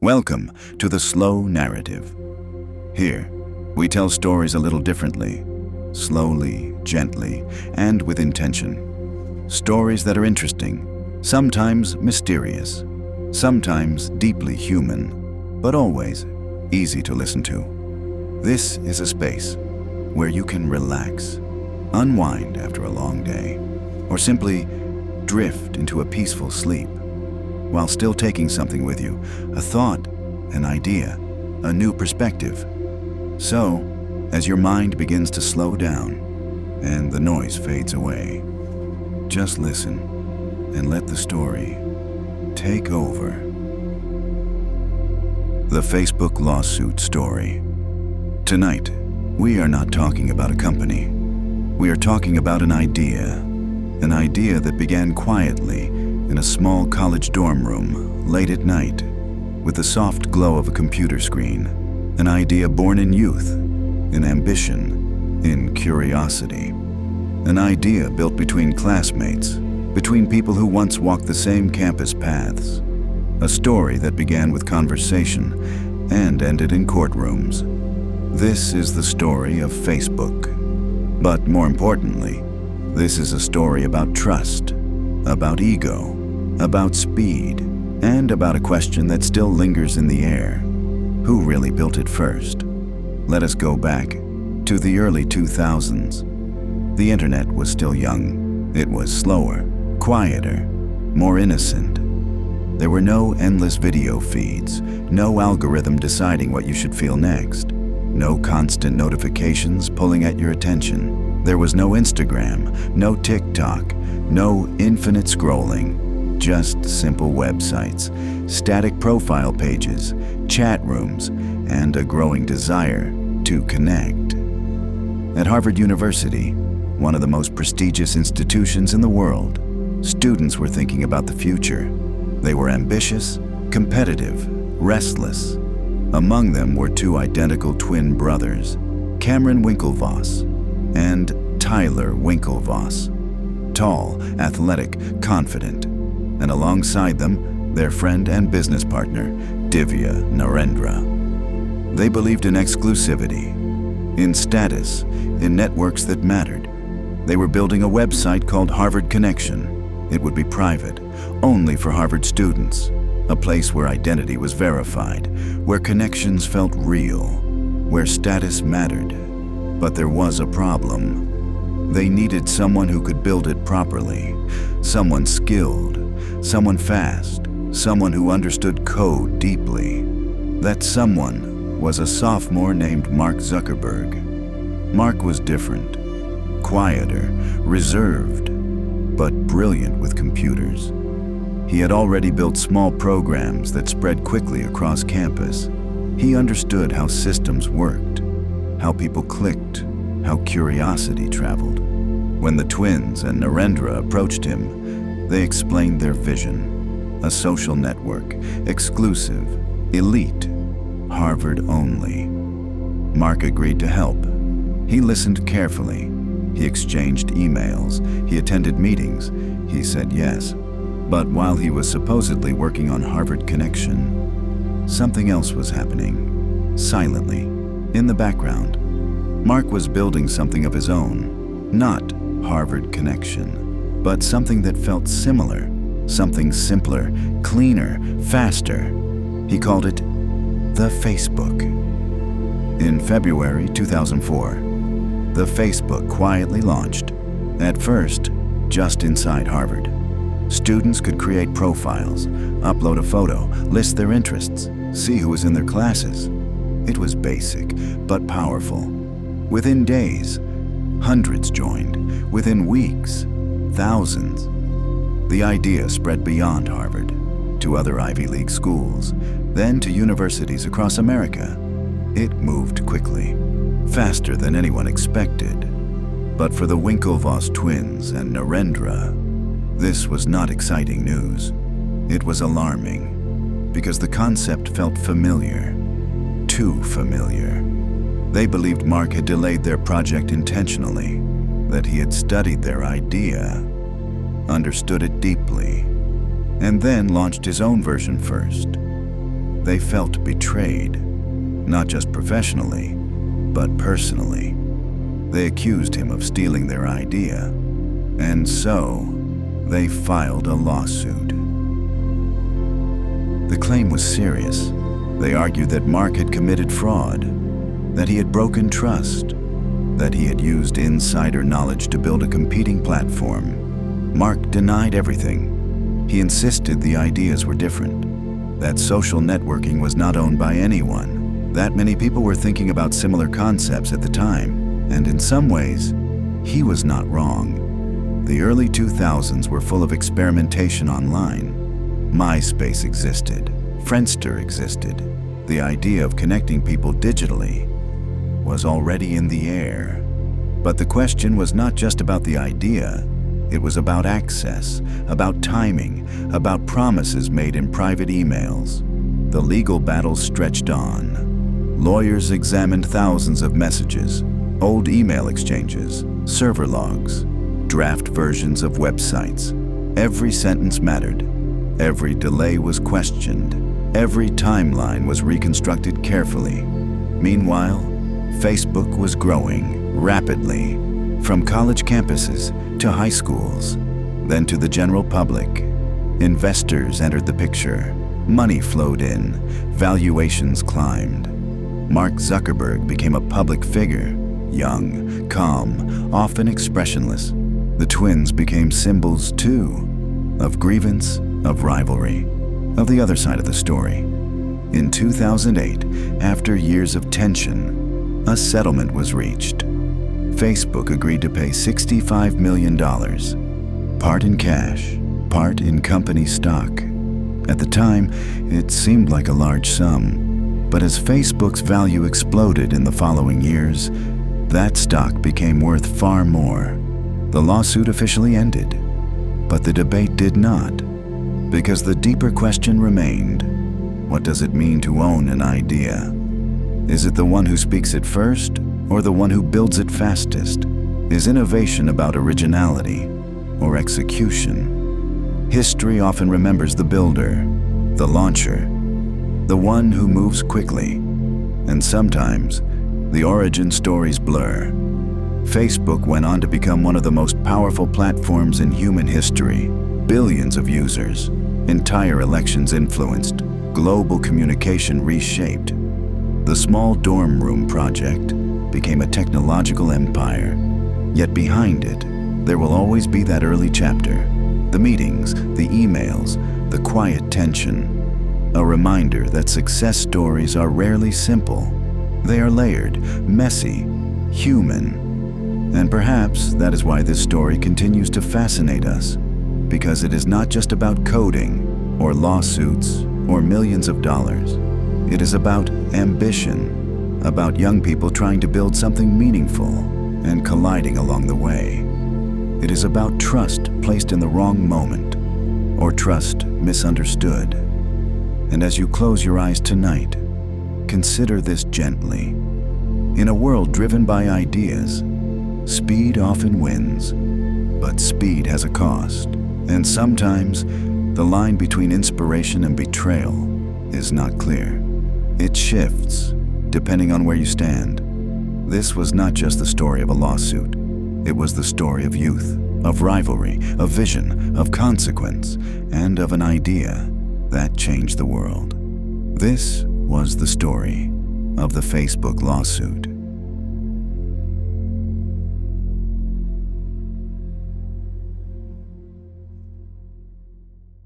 Welcome to the Slow Narrative. Here, we tell stories a little differently, slowly, gently, and with intention. Stories that are interesting, sometimes mysterious, sometimes deeply human, but always easy to listen to. This is a space where you can relax, unwind after a long day, or simply drift into a peaceful sleep, while still taking something with you, a thought, an idea, a new perspective. So, as your mind begins to slow down and the noise fades away, just listen and let the story take over. The Facebook lawsuit story. Tonight, we are not talking about a company. We are talking about an idea that began quietly in a small college dorm room late at night with the soft glow of a computer screen. An idea born in youth, in ambition, in curiosity. An idea built between classmates, between people who once walked the same campus paths. A story that began with conversation and ended in courtrooms. This is the story of Facebook. But more importantly, this is a story about trust, about ego, about speed, and about a question that still lingers in the air. Who really built it first? Let us go back to the early 2000s. The internet was still young. It was slower, quieter, more innocent. There were no endless video feeds, no algorithm deciding what you should feel next, no constant notifications pulling at your attention. There was no Instagram, no TikTok, no infinite scrolling. Just simple websites, static profile pages, chat rooms, and a growing desire to connect. At Harvard University, one of the most prestigious institutions in the world, students were thinking about the future. They were ambitious, competitive, restless. Among them were two identical twin brothers, Cameron Winklevoss and Tyler Winklevoss. Tall, athletic, confident. And alongside them, their friend and business partner, Divya Narendra. They believed in exclusivity, in status, in networks that mattered. They were building a website called Harvard Connection. It would be private, only for Harvard students, a place where identity was verified, where connections felt real, where status mattered. But there was a problem. They needed someone who could build it properly, someone skilled, someone fast, someone who understood code deeply. That someone was a sophomore named Mark Zuckerberg. Mark was different, quieter, reserved, but brilliant with computers. He had already built small programs that spread quickly across campus. He understood how systems worked, how people clicked, how curiosity traveled. When the twins and Narendra approached him, they explained their vision: a social network, exclusive, elite, Harvard only. Mark agreed to help. He listened carefully. He exchanged emails. He attended meetings. He said yes. But while he was supposedly working on Harvard Connection, something else was happening, silently, in the background. Mark was building something of his own, not Harvard Connection, but something that felt similar, something simpler, cleaner, faster. He called it the Facebook. In February 2004, the Facebook quietly launched. At first, just inside Harvard. Students could create profiles, upload a photo, list their interests, see who was in their classes. It was basic, but powerful. Within days, hundreds joined. Within weeks, thousands. The idea spread beyond Harvard, to other Ivy League schools, then to universities across America. It moved quickly, faster than anyone expected. But for the Winklevoss twins and Narendra, this was not exciting news. It was alarming, because the concept felt familiar, too familiar. They believed Mark had delayed their project intentionally, that he had studied their idea, understood it deeply, and then launched his own version first. They felt betrayed, not just professionally, but personally. They accused him of stealing their idea, and so they filed a lawsuit. The claim was serious. They argued that Mark had committed fraud, that he had broken trust, that he had used insider knowledge to build a competing platform. Mark denied everything. He insisted the ideas were different, that social networking was not owned by anyone, that many people were thinking about similar concepts at the time, and in some ways, he was not wrong. The early 2000s were full of experimentation online. MySpace existed, Friendster existed. The idea of connecting people digitally was already in the air. But the question was not just about the idea, it was about access, about timing, about promises made in private emails. The legal battle stretched on. Lawyers examined thousands of messages, old email exchanges, server logs, draft versions of websites. Every sentence mattered. Every delay was questioned. Every timeline was reconstructed carefully. Meanwhile, Facebook was growing rapidly, from college campuses to high schools, then to the general public. Investors entered the picture. Money flowed in. Valuations climbed. Mark Zuckerberg became a public figure, young, calm, often expressionless. The twins became symbols, too, of grievance, of rivalry, of the other side of the story. In 2008, after years of tension, a settlement was reached. Facebook agreed to pay $65 million, part in cash, part in company stock. At the time, it seemed like a large sum, but as Facebook's value exploded in the following years, that stock became worth far more. The lawsuit officially ended, but the debate did not, because the deeper question remained: what does it mean to own an idea? Is it the one who speaks it first, or the one who builds it fastest? Is innovation about originality or execution? History often remembers the builder, the launcher, the one who moves quickly, and sometimes the origin stories blur. Facebook went on to become one of the most powerful platforms in human history. Billions of users, entire elections influenced, global communication reshaped. The small dorm room project became a technological empire. Yet behind it, there will always be that early chapter, the meetings, the emails, the quiet tension. A reminder that success stories are rarely simple. They are layered, messy, human. And perhaps that is why this story continues to fascinate us, because it is not just about coding, or lawsuits, or millions of dollars. It is about ambition, about young people trying to build something meaningful and colliding along the way. It is about trust placed in the wrong moment, or trust misunderstood. And as you close your eyes tonight, consider this gently. In a world driven by ideas, speed often wins, but speed has a cost. And sometimes, the line between inspiration and betrayal is not clear. It shifts, depending on where you stand. This was not just the story of a lawsuit. It was the story of youth, of rivalry, of vision, of consequence, and of an idea that changed the world. This was the story of the Facebook lawsuit.